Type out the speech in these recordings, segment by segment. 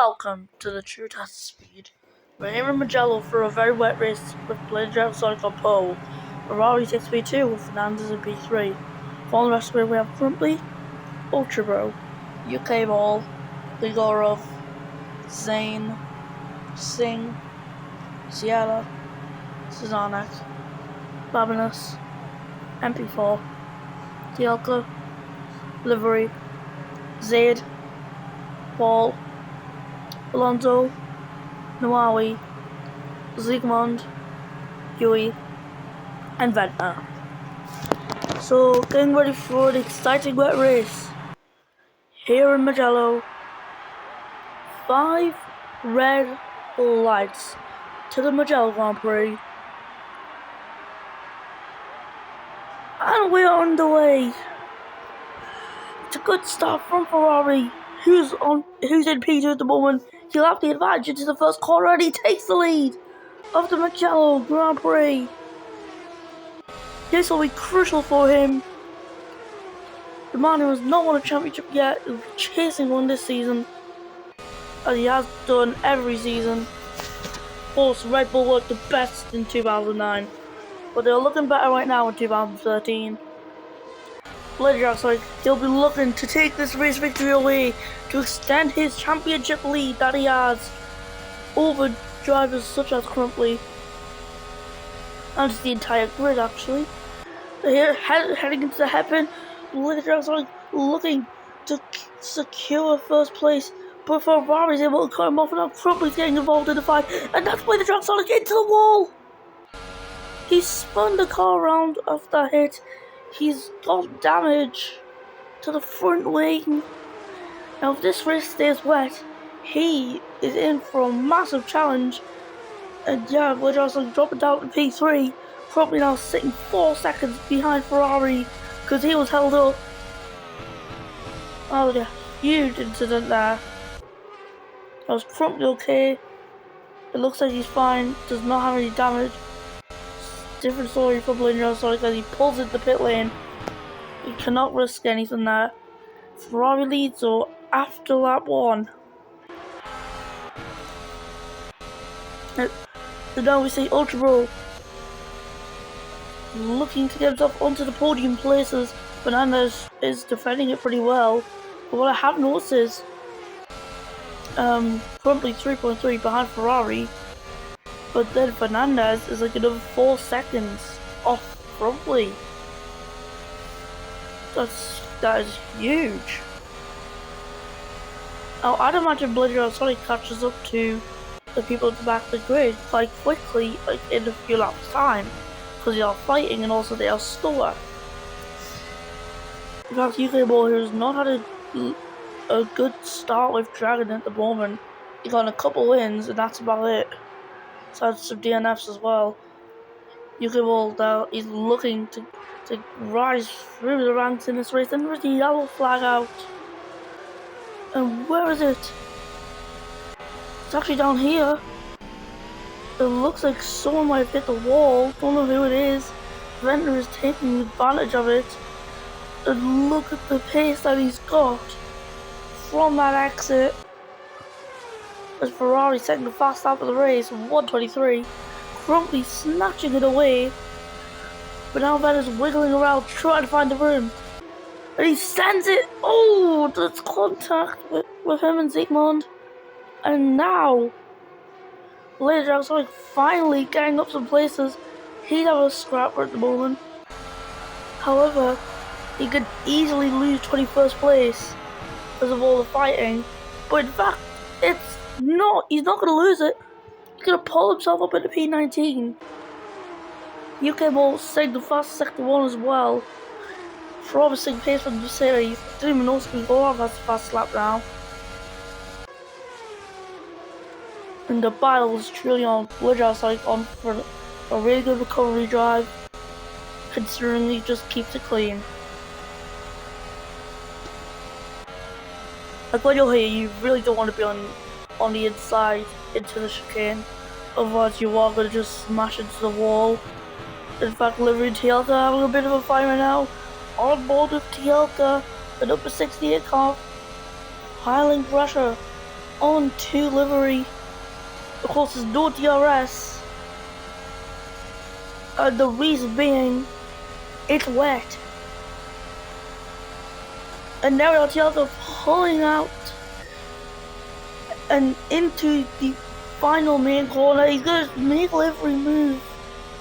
Welcome to the True Test of Speed. We're here in Mugello for a very wet race with Blade Driver Sonic on pole. Ferrari takes P2 with Fernandez in P3. Following the rest of the way we have currently Ultra Bro, UK Ball, Ligorov, Zane, Singh, Sierra, Suzanek, Babinus, MP4, Dialco, Livery, Zaid, Paul, Alonso, Nawawi, Zygmunt, Yui, and Ventnor. So, getting ready for an exciting wet race. Here in Mugello, 5 red lights to the Mugello Grand Prix. And we're on the way. It's a good start from Ferrari, who's in P2 at the moment. He'll have the advantage into the first corner and he takes the lead of the Mugello Grand Prix. This will be crucial for him. The man who has not won a championship yet is chasing one this season, as he has done every season. Of course, Red Bull were the best in 2009, but they're looking better right now in 2013. He'll be looking to take this race victory away to extend his championship lead that he has over drivers such as Crumpley and the entire grid actually. Here, heading into the hairpin, looking to secure first place, but Ferrari's able to cut him off, and now Crumpley's getting involved in the fight, and that's why the Dragonic into the wall. He spun the car around after that hit. He's got damage to the front wing. Now if this race stays wet, he is in for a massive challenge. And yeah, we're just dropping down to P3. Probably now sitting 4 seconds behind Ferrari because he was held up. Oh yeah, huge incident there. That was Crumpley okay. It looks like he's fine, does not have any damage. Different story for Blade Driver Sonic as he pulls into the pit lane. He cannot risk anything there. Ferrari leads though after lap 1. So now we see Ultra Bro looking to get himself onto the podium places. Fernandez is defending it pretty well. But what I have noticed is currently 3.3 behind Ferrari. But then Fernandez is like another 4 seconds off Crumpley. That is huge. Now I'd imagine Blade Driver Sonic catches up to the people at the back of the grid quite quickly, like in a few laps time, because they are fighting and also they are slower. In fact, UK Ball has not had a good start with Dragon at the moment. He got a couple wins and that's about it. So some DNFs as well. UK Ball now is looking to rise through the ranks in this race, and there's the yellow flag out. And where is it? It's actually down here. It looks like someone might have hit the wall. Don't know who it is. Ventnor is taking advantage of it. And look at the pace that he's got from that exit. As Ferrari setting the fast lap of the race, 1:23. Crumpley snatching it away. But now Ventnor's wiggling around trying to find the room. And he sends it. Oh, that's contact with him and Zygmunt. And now Blade Driver Sonic finally getting up some places. He'd have a scrapper at the moment. However, he could easily lose 21st place because of all the fighting. But in fact, he's not going to lose it. He's going to pull himself up into P19. UK Ball staying the fastest sector 1 as well. Promising pace from Mercedes. Didn't even know it's going to go off as the fast lap now. And the battle is truly on. Blade Driver Sonic on for a really good recovery drive, considering he just keeps it clean. Like when you're here, you really don't want to be on the inside into the chicane, otherwise you are going to just smash into the wall. In fact, Livery and Tielka are having a bit of a fight right now. On board with Tielka, the number 68 car, piling pressure on to livery. Of course, there's no DRS. The reason being, it's wet. And now Tiago pulling out and into the final main corner. He's going to make every move.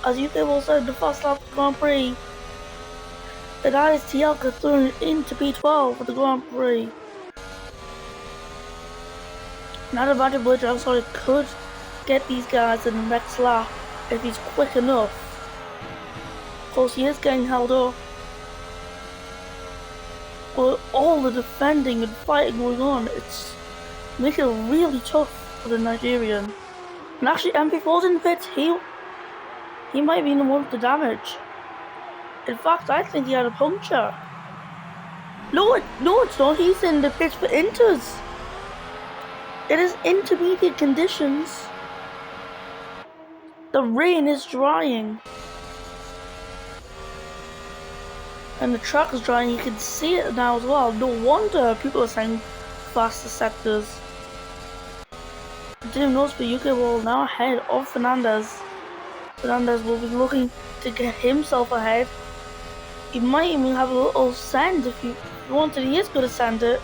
As you can also said, the first lap of the Grand Prix. The guy is Tiago thrown into P12 for the Grand Prix. Now the Battle Blade Dragon could get these guys in the next lap if he's quick enough. Of course, he is getting held up. But all the defending and fighting going on, it's making it really tough for the Nigerian. And actually, MP4's in the pits. He might be the one with the damage. In fact, I think he had a puncture. No, it's not. He's in the pits for inters. It is intermediate conditions. The rain is drying. And the track is drying. You can see it now as well. No wonder people are saying faster sectors. I didn't notice, but UK will now ahead of Fernandez. Fernandez will be looking to get himself ahead. He might even have a little send if he wanted. He is going to send it.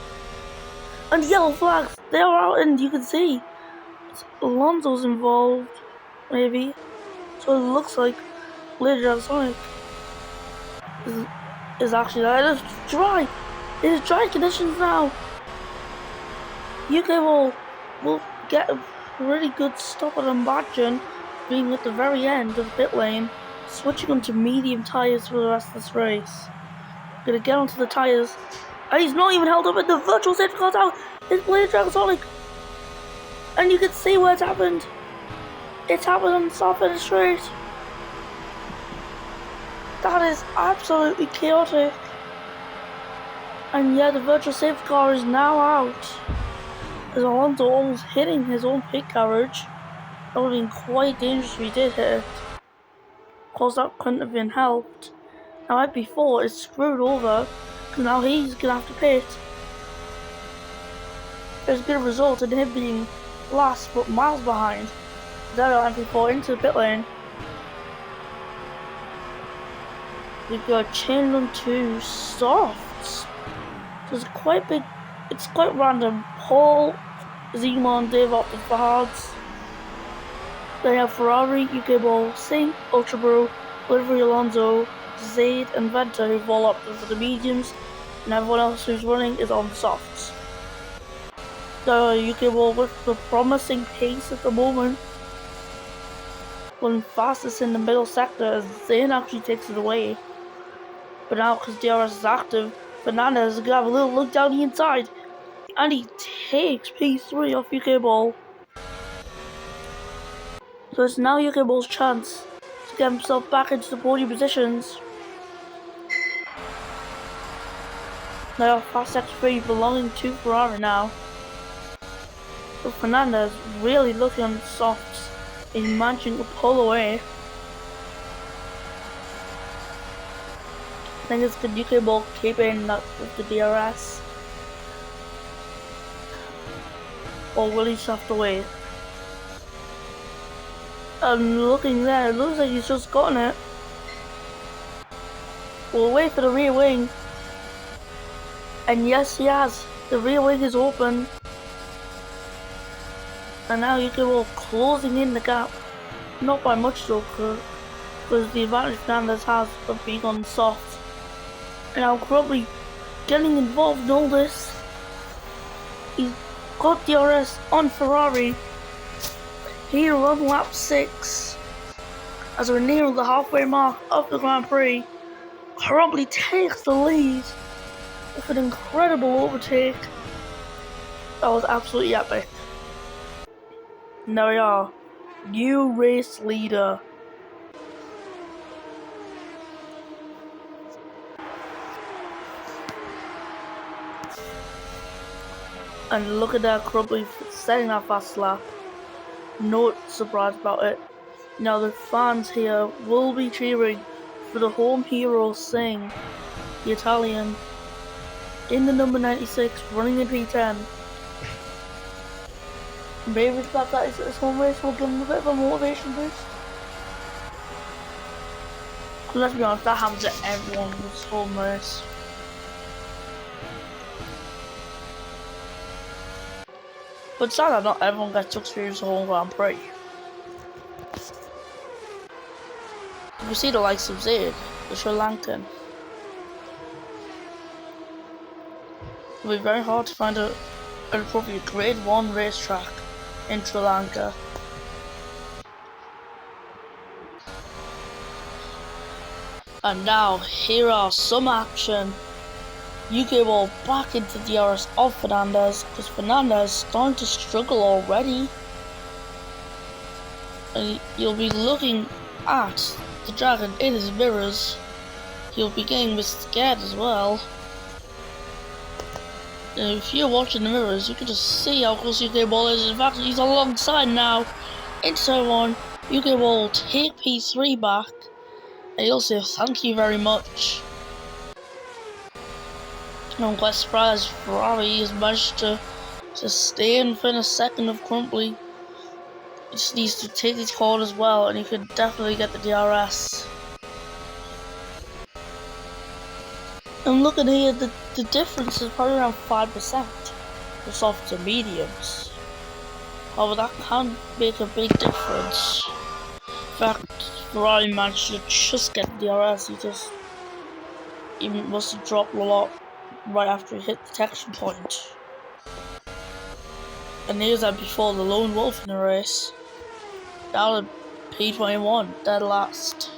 And yellow flags, they are out, and you can see Alonso's involved, maybe. So it looks like Later Sonic is actually there. It is dry. It is dry conditions now. UK will get a really good stop at Imagine, being at the very end of the pit lane, switching onto medium tyres for the rest of this race. Gonna get onto the tyres, and he's not even held up in the virtual safety car's out. It's Blade Dragon Sonic, and you can see where it's happened. It's happened on the start finish straight. That is absolutely chaotic. And yeah, the virtual safety car is now out. As Alonso almost hitting his own pit carriage. That would have been quite dangerous if he did hit it. Of course, that couldn't have been helped. Now, right before, it's screwed over, because now he's going to have to pit. It's going to result in him being last, but miles behind. That MP4 into the pit lane. We've got chain on to softs. So it's quite big, it's quite random. Paul, Zeman, Dave opted for hards. They have Ferrari, UK Ball, Singh, Ultra Bro, Livery Alonso, Zaid, and Venta who've all opted for the mediums, and everyone else who's running is on the softs. The UK Ball with the promising pace at the moment. One fastest in the middle sector as Zayn actually takes it away. But now because DRS is active, Fernandez is going to have a little look down the inside. And he takes P3 off UK Ball. So it's now UK Ball's chance to get himself back into the podium positions. Now fast X3 belonging to Ferrari now. So Fernandez really looking on the softs. He's managing to pull away. I think it's the UK Ball keeping that with the DRS. Or will he just have to wait? And looking there, it looks like he's just gotten it. We'll wait for the rear wing. And yes, he has. The rear wing is open. And now UK Ball closing in the gap. Not by much though, because the advantage Fernandez has of being on soft. And now probably getting involved in all this. He's got DRS on Ferrari. Here on lap 6. As we're nearing the halfway mark of the Grand Prix. Probably takes the lead with an incredible overtake. That was absolutely epic. And there we are. New race leader. And look at that, Crumbly setting that fast lap. No surprise about it. Now the fans here will be cheering for the home hero Singh, the Italian, in the number 96, running in P10. Maybe the fact that it's his home race will give him a bit of a motivation boost. Because let's be honest, that happens to everyone with his home race. But it's sad that not everyone gets to experience the home Grand Prix. We see the likes of A.G.E, the Sri Lankan. It'll be very hard to find an appropriate Grade 1 racetrack in Sri Lanka. And now, here are some action. UK ball back into DRS of Fernandez, because Fernandez is starting to struggle already. And you'll be looking at the Dragon in his mirrors. He'll be getting a bit scared as well. And if you're watching the mirrors, you can just see how close UK ball is. In fact, he's alongside now. Into turn 1, UK ball will take P3 back. And he'll say thank you very much. I'm quite surprised Ferrari has managed to stay and finish second of currently. He just needs to take his corners well, and he could definitely get the DRS. And looking here, the difference is probably around 5% for softs and mediums. However, that can make a big difference. In fact, Ferrari managed to just get the DRS. He must have dropped a lot right after he hit the detection point. And here's that before the lone wolf in the race. Down at P21, dead last.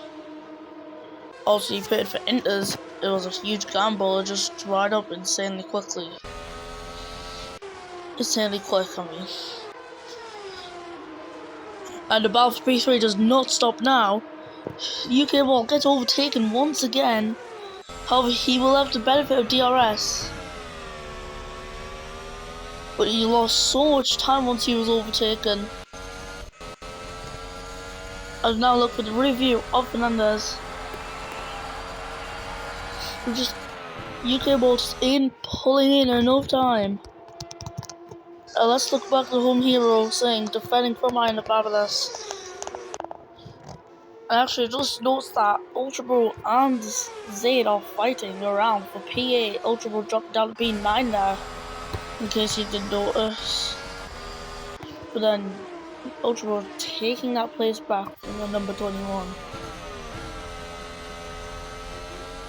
Also, he pitted for Inters. It was a huge gamble. It just dried up insanely quickly. Insanely quick, I mean. And the battle for P3 does not stop now. UK ball gets overtaken once again. However, he will have the benefit of DRS. But he lost so much time once he was overtaken. I'll now look for the review of Fernandez. Just UK ball just ain't pulling in enough time. Let's look back at the home hero saying defending from behind the Babyless. And actually just noticed that Ultra Bro and Zayd are fighting around for P8. Ultra Bro dropped down to P9 there, in case you didn't notice. But then Ultra Bro taking that place back from the number 21.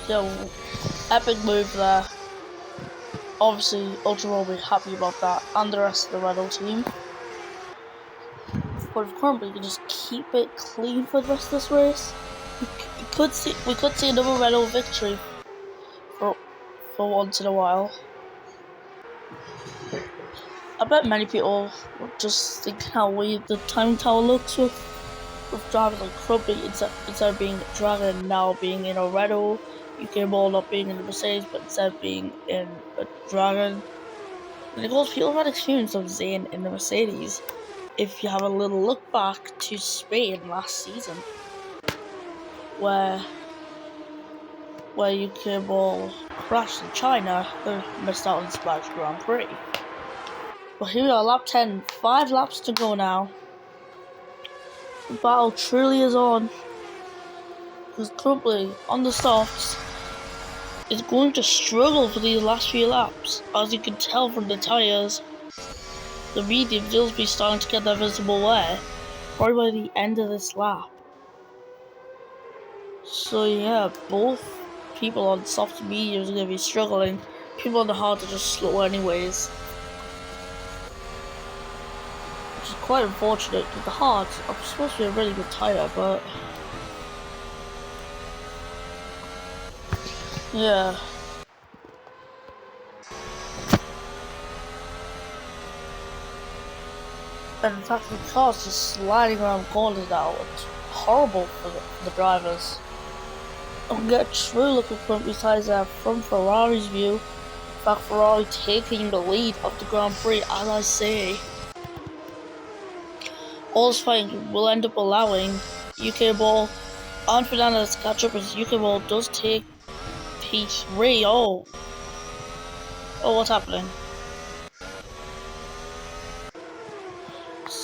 So, epic move there. Obviously, Ultra Bro will be happy about that, and the rest of the Red Bull team. But if currently we can just keep it clean for the rest of this race, we could see another Red Bull victory for once in a while. I bet many people would just think how weird the timing tower looks with drivers like Krubby instead of being a Dragon, now being in a Red Bull. UK ball not being in the Mercedes, but instead being in a Dragon. And of course, people have had experience of Zayn in the Mercedes. If you have a little look back to Spain last season, where UK ball crashed in China, they missed out on the Spanish Grand Prix. But here we are, lap 10, 5 laps to go now. The battle truly is on. Because currently, on the softs, is going to struggle for these last few laps. As you can tell from the tyres, the medium will be starting to get that visible wear probably by the end of this lap. So yeah, both people on soft and mediums are going to be struggling. People on the hard are just slow anyways. Which is quite unfortunate, because the hards are supposed to be a really good tyre, but yeah. And in fact, the car's just sliding around corners now. It's horrible for the drivers. And we get a true look at front besides that from Ferrari's view. In fact, Ferrari taking the lead of the Grand Prix, as I say. All this fighting will end up allowing UK ball and Fernandez to catch up as UK ball does take P3. Oh, what's happening?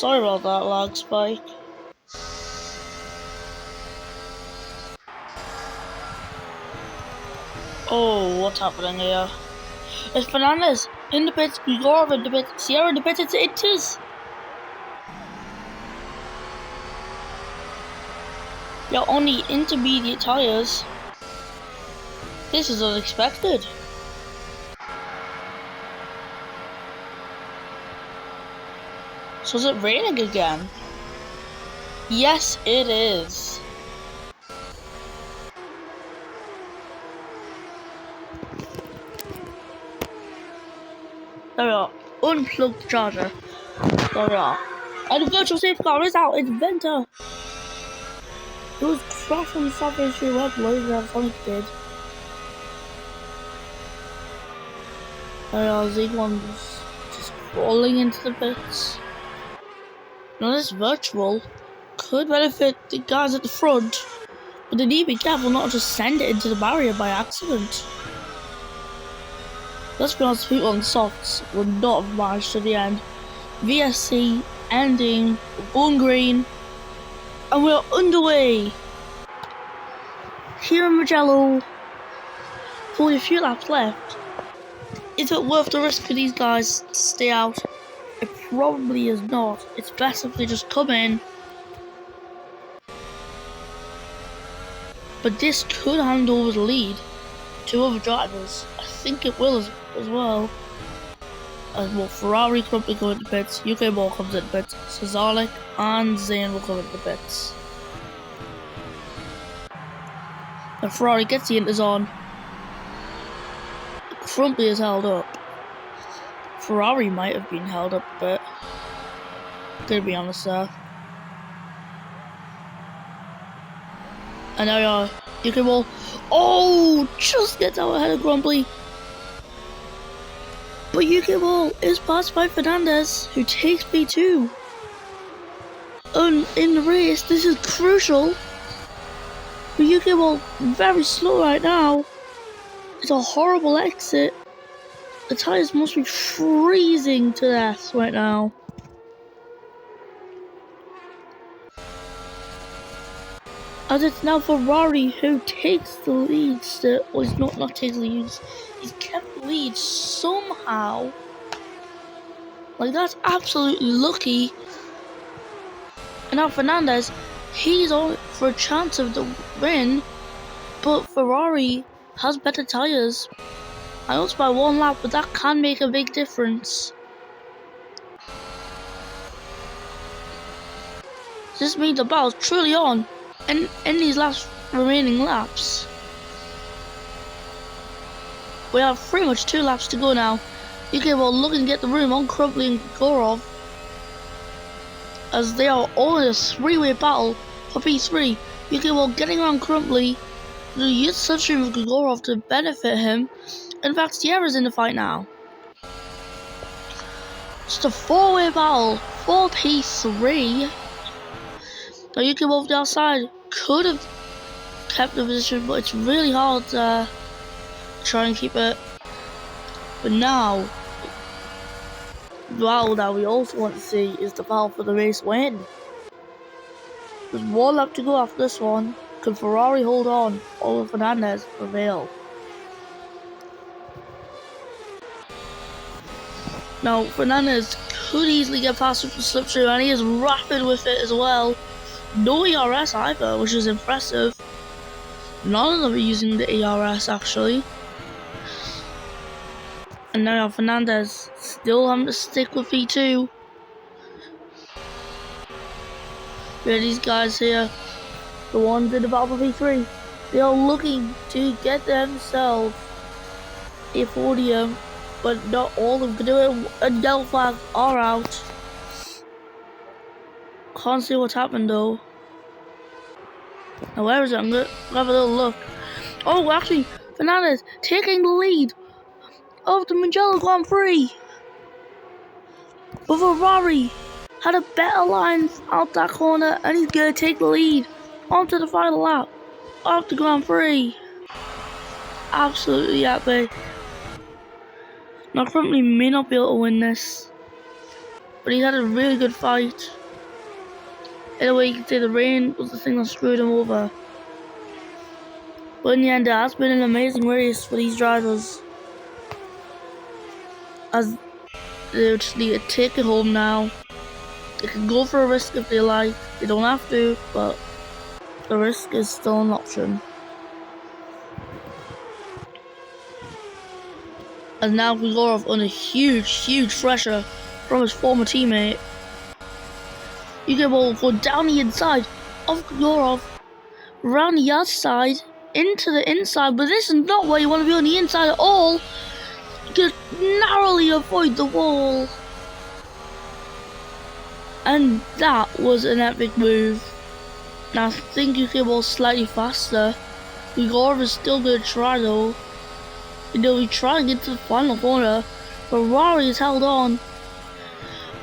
Sorry about that lag spike. Oh, what's happening here? It's Fernandez in the pits, Grigorov in the pits, Sierra in the pits, it is! You're on the intermediate tyres. This is unexpected. So is it raining again? Yes, it is. There we are. Unplugged the charger. There we are. And the virtual safety car is out. It's Venter. It was crashed on the Southern Street Web later than Sonic did. There we are. Z1's just falling into the pits. Now this virtual could benefit the guys at the front, but they need to be careful not to just send it into the barrier by accident. Let's be honest, people on the softs will not have managed to the end. VSC ending, going green, and we're underway. Here in Mugello, only a few laps left. Is it worth the risk for these guys to stay out? It probably is not. It's best if they just come in. But this could hand over the lead to other drivers. I think it will as well. As well, Ferrari currently go into the pits, UK Ball comes into the pits, Cesarlik and Zane will come into the pits. And Ferrari gets the inters on. Crumpy is held up. Ferrari might have been held up a bit. Gonna be honest there. And now we are. UK Ball. Oh! Just gets out ahead of Grumpy. But UK Ball is passed by Fernandez, who takes P2. And in the race, this is crucial. But UK Ball very slow right now. It's a horrible exit. The tyres must be freezing to death right now. As it's now Ferrari who takes the lead still. Well, he's not taking the lead. He's kept the lead somehow. Like, that's absolutely lucky. And now Fernandez, he's on for a chance of the win. But Ferrari has better tyres. I know it's by one lap, but that can make a big difference. This means the battle's truly on in these last remaining laps. We have pretty much 2 laps to go now. UK will look and get the room on Crumply and Gorov, as they are all in a 3-way battle for P3. UK will getting around Crumply to use substream of Gorov to benefit him. In fact, Sierra's in the fight now. Just a 4-way battle for P3. Now UK Wolf the outside could have kept the position, but it's really hard to try and keep it. But now, the battle that we also want to see is the battle for the race win. There's 1 lap to go after this one. Can Ferrari hold on, or will Fernandez prevail? Now, Fernandez could easily get past with the slipstream, and he is rapid with it as well. No ERS either, which is impressive. None of them are using the ERS actually. And now Fernandez still having to stick with P2. We have these guys here, the ones in the battle for P3. They are looking to get themselves a podium, but not all of them can do it. And yellow flag are out. Can't see what's happened though. Now where is it? I'm gonna have a little look. Oh, actually, Fernandez taking the lead of the Mugello Grand Prix. But Ferrari had a better line out that corner, and he's gonna take the lead onto the final lap of the Grand Prix. Absolutely epic. Now, currently may not be able to win this. but he had a really good fight. In a way, you can say the rain was the thing that screwed him over. But in the end, it has been an amazing race for these drivers, as they just need to take it home now. They can go for a risk if they like. They don't have to, but the risk is still an option. And now Grigorov under huge pressure from his former teammate. A.G.E will go down the inside of Grigorov, around the outside, into the inside, but this is not where you want to be on the inside at all. You can narrowly avoid the wall. And that was an epic move. Now I think A.G.E was slightly faster. Grigorov is still going to try though. He's trying to get to the final corner, but Rory is held on.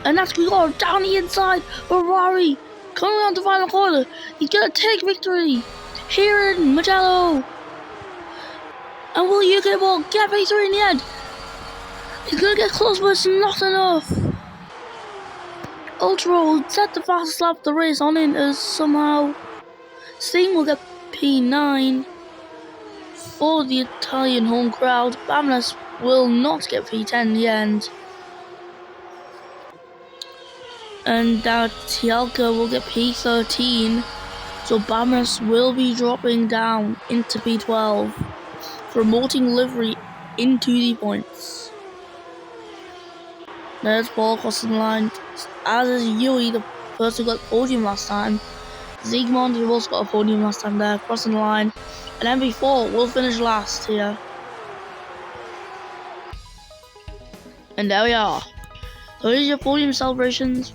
And that's Grigorov down the inside, but Rory coming around the final corner. He's going to take victory here in Mugello. And will A.G.E get victory in the end? He's going to get close, but it's not enough. Ultra will set the fastest lap of the race on Inter somehow. Sting will get P9 for the Italian home crowd. Bamnes will not get P10 in the end. And that Tielka will get P13. So Bamnes will be dropping down into P12, promoting livery into the points. There's Paul crossing the line, as is A.G.E, the person who got the podium last time. Siegmund, who also got a podium last time there, crossing the line. And MV4 will finish last here. And there we are. So here's your podium celebrations.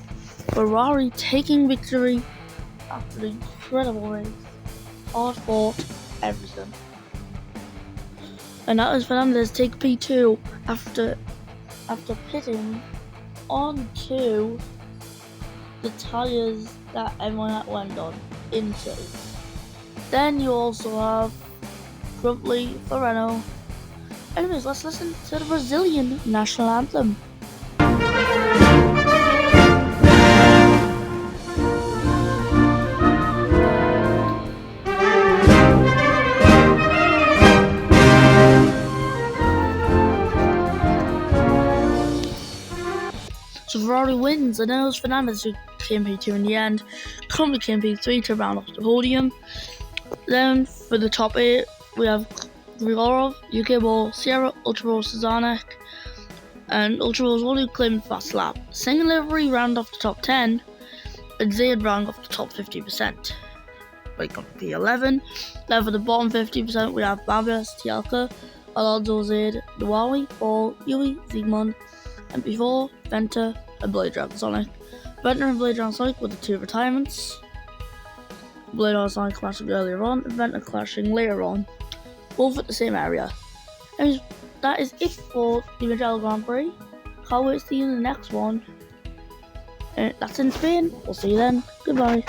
Ferrari taking victory after the incredible race. Hard fought, everything. And that was Fernandez take P2 after pitting onto the tyres that everyone went on into. Then you also have Crumply for Renault. Anyways, let's listen to the Brazilian national anthem. So Ferrari wins, and then it was Fernandez who came P2 in the end. Crumply came P3 to round off the podium. Then for the top 8, we have Grigorov, A.G.E, Sierra, Ultra Suzanek, and Ultra was only claimed fast lap. Second livery round off the top 10, and Zayed round off the top 50%. We got P11. Then for the bottom 50%, we have Babas, Tielka, Alonso, Zayed, Nuawi, Paul, Yui, Siegmund, and before Venter and Blade Dragon Sonic. Venter and Blade Dragon Sonic were the 2 retirements. Blade Dragon Sonic clashing earlier on, and Venter clashing later on, both at the same area. And that is it for the Mugello Grand Prix. Can't wait to see you in the next one. That's in Spain. We'll see you then. Goodbye.